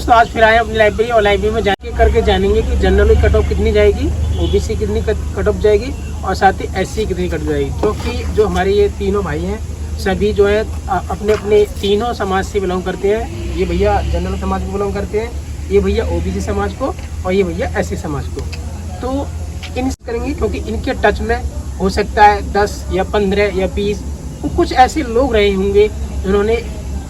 तो आज फिर आए अपनी लाइब्रेरी और लाइब्रेरी में जाके करके जानेंगे कि जनरल की कट ऑफ कितनी जाएगी, ओबीसी कितनी कट ऑफ जाएगी और साथ ही एससी कितनी कट जाएगी। क्योंकि जो हमारे ये तीनों भाई हैं सभी जो है अपने अपने तीनों समाज से बिलोंग करते हैं। ये भैया जनरल समाज को बिलोंग करते हैं, ये भैया ओबीसी समाज को और ये भैया एससी समाज को। तो इन करेंगे क्योंकि इनके टच में हो सकता है 10 या 15 या 20 कुछ ऐसे लोग रहे होंगे जिन्होंने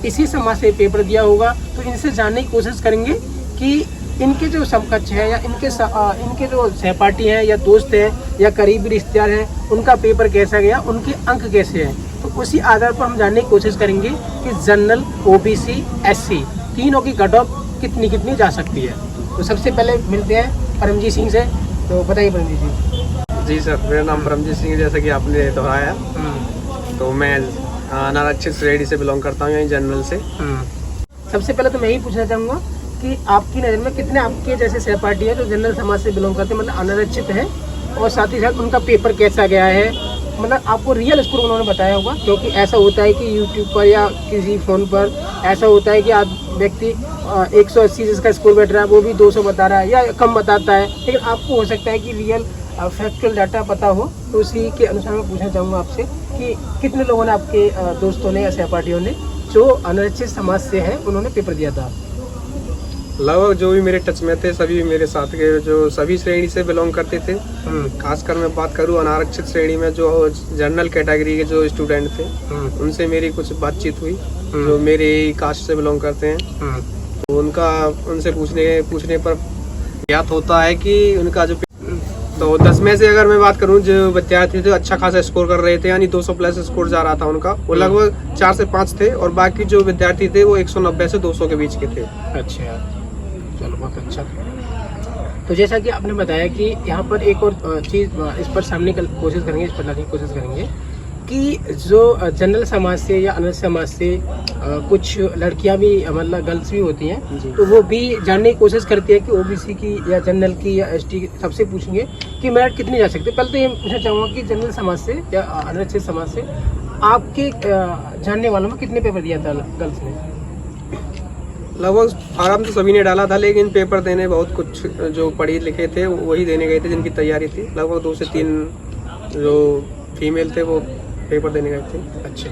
इसी समाज से पेपर दिया होगा। तो इनसे जानने की कोशिश करेंगे कि इनके जो समकक्ष है या इनके जो सहपाठी हैं या दोस्त हैं या करीबी रिश्तेदार हैं उनका पेपर कैसा गया, उनके अंक कैसे हैं। तो उसी आधार पर हम जानने की कोशिश करेंगे कि जनरल, ओबीसी, एससी तीनों की कट ऑफ कितनी कितनी जा सकती है। तो सबसे पहले मिलते हैं परमजीत सिंह से। तो बताइए परमजीत जी। जी सर, मेरा नाम परमजीत सिंह है, जैसा कि आपने दोहराया। तो मैं अनारक्षित श्रेणी से बिलोंग करता हूँ, जनरल से। सबसे पहले तो मैं यही पूछना चाहूँगा कि आपकी नज़र में कितने आपके जैसे सहपाठी हैं जो जनरल समाज से बिलोंग करते हैं, मतलब अनारक्षित हैं, और साथ ही साथ उनका पेपर कैसा गया है, मतलब आपको रियल स्कोर उन्होंने बताया होगा। क्योंकि ऐसा होता है कि यूट्यूब पर या किसी फ़ोन पर ऐसा होता है कि आप व्यक्ति 180 जिसका स्कोर बैठ रहा है वो भी 200 बता रहा है या कम बताता है, लेकिन आपको हो सकता है कि रियल फैक्चुअल डाटा पता हो। तो उसी के अनुसार मैं पूछना चाहूँगा आपसे कि कितने लोगों ने आपके दोस्तों ने या सहपाठियों ने जो अनारक्षित समाज से हैं उन्होंने पेपर दिया था? लगभग जो भी मेरे टच में थे सभी मेरे साथ के जो सभी श्रेणी से बिलोंग करते थे। खासकर मैं बात करूँ अनारक्षित श्रेणी में जो जनरल कैटेगरी के जो स्टूडेंट थे उनसे मेरी कुछ बातचीत हुई जो मेरे कास्ट से बिलोंग करते हैं। तो उनसे पूछने पर ज्ञात होता है कि उनका जो तो 10 में से अगर मैं बात करूं जो विद्यार्थी थे अच्छा खासा स्कोर कर रहे थे, यानी 200 प्लस स्कोर जा रहा था उनका, वो लगभग 4 से 5 थे और बाकी जो विद्यार्थी थे वो 190 से 200 के बीच के थे। अच्छा, चलो बहुत अच्छा। तो जैसा कि आपने बताया कि यहाँ पर एक और चीज़ इस पर सामने की कोशिश करेंगे, इस पर लाने की कोशिश करेंगे कि जो जनरल समाज से या अनारक्षित समाज से कुछ लड़कियां भी मतलब गर्ल्स भी होती हैं, तो वो भी जानने की कोशिश करती है कि ओबीसी की या जनरल की या एसटी की। सबसे पूछेंगे कि मेरिट कितनी जा सकती है। पहले तो ये पूछना चाहूँगा कि जनरल समाज से या अनारक्षित समाज से आपके जानने वालों में कितने पेपर दिया था गर्ल्स ने? लगभग फॉर्म तो सभी ने डाला था, लेकिन पेपर देने बहुत कुछ जो पढ़े लिखे थे वही देने गए थे जिनकी तैयारी थी। लगभग 2 से 3 जो फीमेल थे वो पेपर देने गए थे। अच्छा,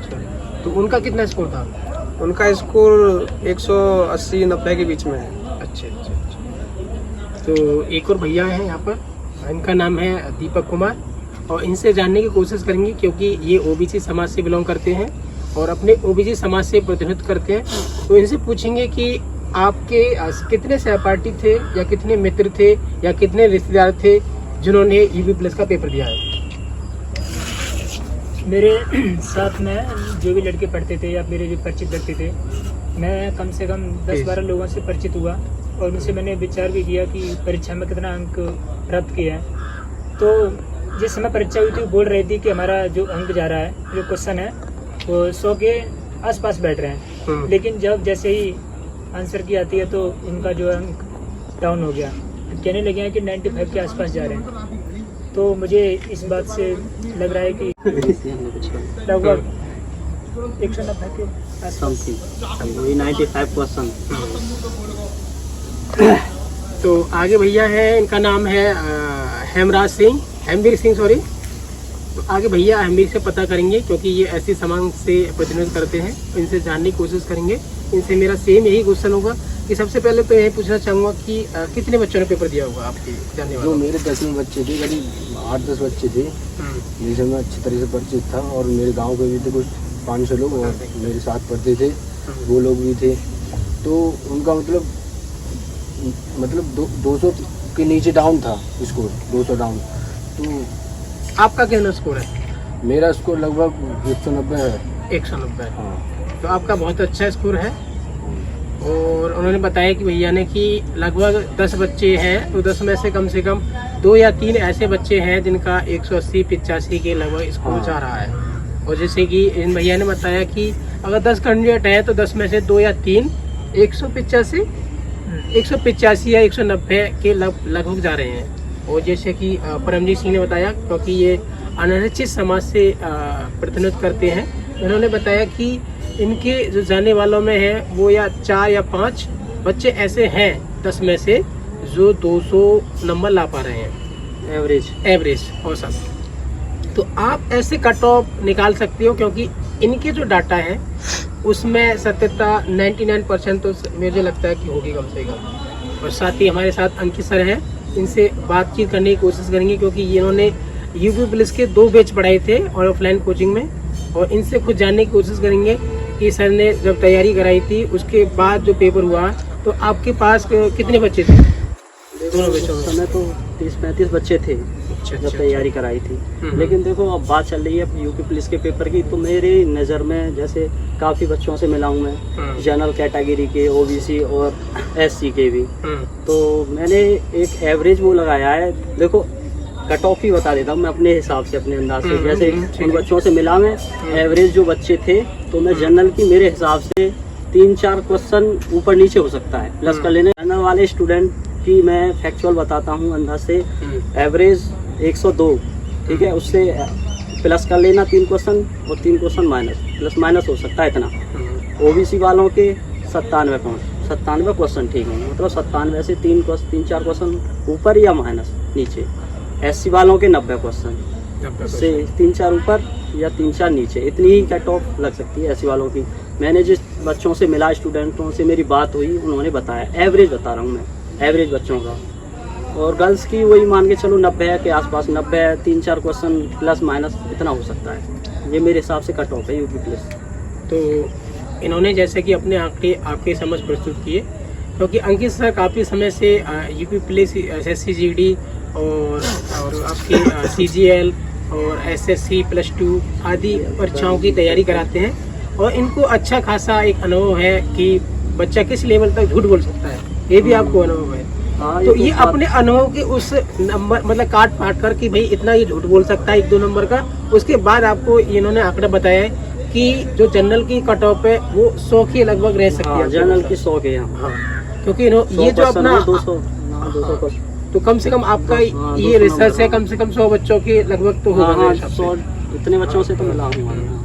तो उनका कितना स्कोर था? उनका स्कोर 180-90 के बीच में है। अच्छा। तो एक और भैया हैं यहाँ पर, इनका नाम है दीपक कुमार, और इनसे जानने की कोशिश करेंगे क्योंकि ये ओबीसी समाज से बिलोंग करते हैं और अपने ओबीसी समाज से प्रतिनिधित्व करते हैं। तो इनसे पूछेंगे कि आपके कितने सहपाठी थे या कितने मित्र थे या कितने रिश्तेदार थे जिन्होंने यूपी प्लस का पेपर दिया है? मेरे साथ में जो भी लड़के पढ़ते थे या मेरे जो परिचित व्यक्ति थे, मैं कम से कम 10-12 लोगों से परिचित हुआ और उनसे मैंने विचार भी किया कि परीक्षा में कितना अंक प्राप्त किया है। तो जिस समय परीक्षा हुई थी वो बोल रही थी कि हमारा जो अंक जा रहा है, जो क्वेश्चन है वो 100 के आसपास बैठ रहे हैं, लेकिन जब जैसे ही आंसर की आती है तो उनका जो अंक डाउन हो गया, कहने लगे हैं कि 95 के आसपास जा रहे हैं। तो मुझे इस बात से लग रहा है कि लगभग 190 के आसपास 95%। तो आगे भैया है, इनका नाम है हेमवीर सिंह सॉरी। तो आगे भैया हेमवीर से पता करेंगे क्योंकि ये ऐसी समाज से प्रतिनिधित्व करते हैं, तो इनसे जानने की कोशिश करेंगे। इनसे मेरा सेम यही क्वेश्चन होगा कि सबसे पहले तो यही पूछना चाहूँगा कि कितने बच्चों ने पेपर दिया होगा आपके जानने वाले? जो मेरे 10 में बच्चे थे, करीब 8-10 बच्चे थे जिनसे मैं अच्छी तरह से परिचित था, और मेरे गांव के भी थे कुछ 500 लोग और मेरे साथ पढ़ते थे वो लोग भी थे। तो उनका मतलब 200 के नीचे डाउन था स्कोर, 200 डाउन। तो आपका कितना स्कोर है? मेरा स्कोर लगभग 190 है। 190। हाँ। तो आपका बहुत अच्छा स्कोर है। और उन्होंने बताया कि भैया ने कि लगभग 10 बच्चे हैं, तो 10 में से कम 2 या 3 ऐसे बच्चे हैं जिनका 180-85 के लगभग स्कोर जा रहा है। और जैसे कि इन भैया ने बताया कि अगर 10 कैंडिडेट हैं तो 10 में से 2 या 3 185 या 190 के लगभग जा रहे हैं। और जैसे कि परमजीत सिंह ने बताया क्योंकि ये अनारक्षित समाज से प्रतिनिधित्व करते हैं, उन्होंने बताया कि इनके जो जाने वालों में है वो या 4 या 5 बच्चे ऐसे हैं 10 में से जो 200 नंबर ला पा रहे हैं एवरेज औसत। तो आप ऐसे कट ऑफ निकाल सकते हो, क्योंकि इनके जो डाटा है उसमें सत्यता 99% तो मुझे लगता है कि होगी कम से कम। और साथ ही हमारे साथ अंकित सर हैं, इनसे बातचीत करने की कोशिश करेंगे, क्योंकि इन्होंने यूपी पुलिस के 2 बैच पढ़ाए थे और ऑफलाइन कोचिंग में, और इनसे खुद जानने की कोशिश करेंगे कि सर ने जब तैयारी कराई थी उसके बाद जो पेपर हुआ, तो आपके पास कितने बच्चे थे दोनों बैचों में? समय तो 30-35 बच्चे थे जब तैयारी कराई थी। लेकिन देखो अब बात चल रही है यूपी पुलिस के पेपर की, तो मेरी नज़र में जैसे काफ़ी बच्चों से मिला हूँ मैं, जनरल कैटेगरी के, ओबीसी और एससी के भी। तो मैंने एक एवरेज वो लगाया है। देखो कट ऑफ ही बता देता हूँ मैं अपने हिसाब से, अपने अंदाज से। जैसे उन बच्चों से मिला मैं, एवरेज जो बच्चे थे, तो मैं जनरल की मेरे हिसाब से 3-4 क्वेश्चन ऊपर नीचे हो सकता है प्लस कर लेने। जनरल वाले स्टूडेंट की मैं फैक्चुअल बताता हूँ अंदाज से, एवरेज 102, ठीक है, उससे प्लस कर लेना 3 क्वेश्चन और 3 क्वेश्चन माइनस, प्लस माइनस हो सकता है इतना। ओबीसी वालों के 97 क्वेश्चन ठीक है, मतलब 97 से 3-4 क्वेश्चन ऊपर या माइनस नीचे। एससी वालों के 90 क्वेश्चन से 3-4 ऊपर या 3-4 नीचे, इतनी ही कट ऑफ लग सकती है एससी वालों की। मैंने जिस बच्चों से मिला, स्टूडेंटों से मेरी बात हुई, उन्होंने बताया, एवरेज बता रहा हूँ मैं, एवरेज बच्चों का। और गर्ल्स की वही मान के चलो 90 के आसपास, 90 3-4 क्वेश्चन प्लस माइनस इतना हो सकता है। ये मेरे हिसाब से कट ऑफ है यूपी पुलिस। तो इन्होंने जैसे कि अपने आंकड़े आपके समझ प्रस्तुत किए, क्योंकि अंकित सर काफ़ी समय से यूपी पुलिस SSC GD और आपकी CGL और SSC +2 आदि परीक्षाओं की तैयारी कराते हैं, और इनको अच्छा खासा एक अनुभव है कि बच्चा किस लेवल तक झूठ बोल सकता है, ये भी आपको अनुभव है। तो ये अपने अनुभव के उस नंबर मतलब काट फाट कर कि भाई इतना ये झूठ बोल सकता है 1-2 नंबर का, उसके बाद आपको इन्होंने आंकड़ा बताया है कि जो जनरल की कट ऑफ है वो 100 के लगभग रह सकती है। जनरल की 100 के यहाँ, हाँ, क्योंकि ये जो अपना 200 तो कम से कम आपका ये रिसर्च है, कम से कम 100 बच्चों के लगभग तो होगा। 100 इतने बच्चों से तो मिला हूँ।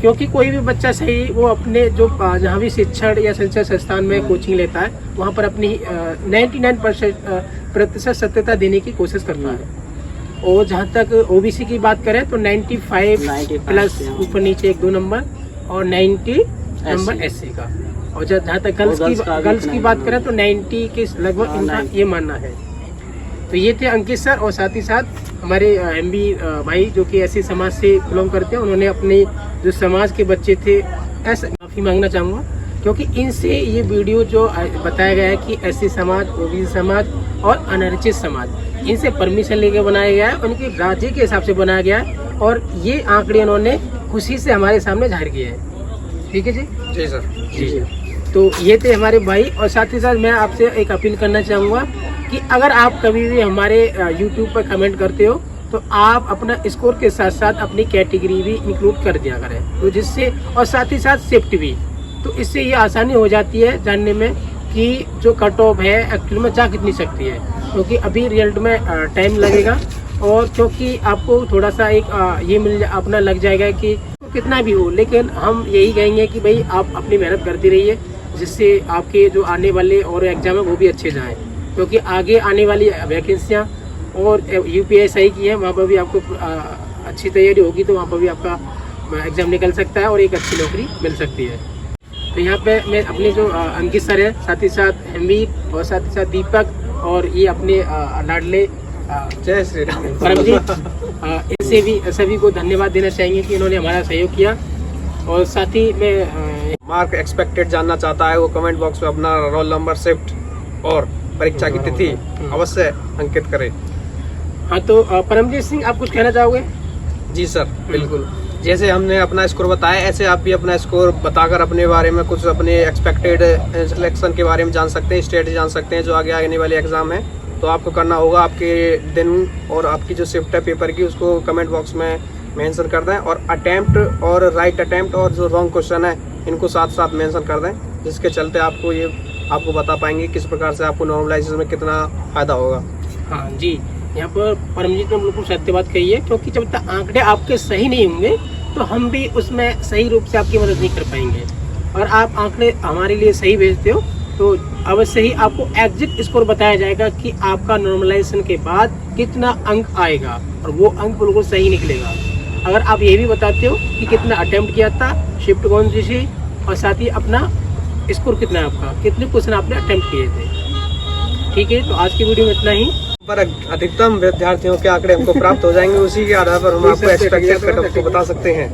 क्योंकि कोई भी बच्चा सही वो अपने जो जहाँ भी शिक्षण या शिक्षण संस्थान में कोचिंग लेता है, वहाँ पर अपनी 99% सत्यता देने की कोशिश करता है। और जहाँ तक ओबीसी की बात करें तो 95 प्लस ऊपर नीचे 1-2 नंबर, और 90 नंबर एससी का। और जहाँ तक गर्ल्स की बात करें तो 90 के लगभग इनका ये मानना है। तो ये थे अंकित सर, और साथ ही साथ हमारे MB भाई जो कि ऐसे समाज से बिलोंग करते हैं, उन्होंने अपने जो समाज के बच्चे थे ऐसा माफ़ी मांगना चाहूँगा, क्योंकि इनसे ये वीडियो जो बताया गया है कि ऐसे समाज, ओबीसी समाज और अनारक्षित समाज, इनसे परमिशन लेके बनाया गया है, उनके राज्य के हिसाब से बनाया गया है, और ये आंकड़े उन्होंने खुशी से हमारे सामने जाहिर किए हैं। ठीक है जी? जी सर। जी। तो ये थे हमारे भाई, और साथ ही साथ मैं आपसे एक अपील करना चाहूँगा कि अगर आप कभी भी हमारे YouTube पर कमेंट करते हो तो आप अपना स्कोर के साथ साथ अपनी कैटेगरी भी इंक्लूड कर दिया करें, तो जिससे, और साथ ही साथ शिफ्ट भी, तो इससे ये आसानी हो जाती है जानने में कि जो कट ऑफ है एक्चुअली में जा कितनी सकती है, क्योंकि अभी रिजल्ट में टाइम लगेगा, और क्योंकि आपको थोड़ा सा एक ये मिल अपना लग जाएगा कि कितना भी हो, लेकिन हम यही कहेंगे कि भाई आप अपनी मेहनत करती रहिए, जिससे आपके जो आने वाले और एग्जाम है वो भी अच्छे जाएँ, क्योंकि आगे आने वाली वैकेंसियाँ और UPSI की है, वहाँ पर भी आपको अच्छी तैयारी होगी, तो वहाँ पर भी आपका एग्ज़ाम निकल सकता है और एक अच्छी नौकरी मिल सकती है। तो यहाँ पे मैं अपने जो अंकित सर है, साथ ही साथ MB और साथ ही साथ दीपक, और ये अपने लाडले जय श्री राम परमजीत, इनसे भी सभी को धन्यवाद देना चाहेंगे कि इन्होंने हमारा सहयोग किया। और साथ ही में मार्क एक्सपेक्टेड जानना चाहता है वो कमेंट बॉक्स में अपना रोल नंबर, शिफ्ट और परीक्षा की तिथि अवश्य अंकित करें। हाँ, तो परमजीत सिंह आप कुछ कहना चाहोगे? जी सर, बिल्कुल। जैसे हमने अपना स्कोर बताया, ऐसे आप भी अपना स्कोर बताकर अपने बारे में कुछ अपने एक्सपेक्टेड सिलेक्शन के बारे में जान सकते हैं, स्टेट जान सकते हैं जो आगे आने वाले एग्जाम है। तो आपको करना होगा, आपके दिन और आपकी जो शिफ्ट है पेपर की उसको कमेंट बॉक्स में मेंशन कर दें, और अटैम्प्ट और राइट अटैम्प्ट और जो रॉन्ग क्वेश्चन है इनको साथ साथ मेंशन कर दें, जिसके चलते आपको बता पाएंगे किस प्रकार से आपको नॉर्मलाइजेशन में कितना फ़ायदा होगा। हाँ जी, यहाँ पर परमजीत ने बिल्कुल सत्य बात कही है, क्योंकि जब तक आंकड़े आपके सही नहीं होंगे तो हम भी उसमें सही रूप से आपकी मदद नहीं कर पाएंगे, और आप आंकड़े हमारे लिए सही भेजते हो तो अवश्य ही आपको एग्जिट स्कोर बताया जाएगा कि आपका नॉर्मलाइजेशन के बाद कितना अंक आएगा, और वो अंक बिल्कुल सही निकलेगा। अगर आप ये भी बताते हो कि कितना अटेम्प्ट किया था, शिफ्ट कौन सी थी, और साथ ही अपना स्कोर कितना है आपका, कितने क्वेश्चन आपने अटेम्प्ट किए थे। ठीक है, तो आज की वीडियो में इतना ही। पर अधिकतम विद्यार्थियों के आंकड़े हमको प्राप्त हो जाएंगे, उसी के आधार पर हम आपको एक्सपेक्टेड कट ऑफ को बता सकते हैं।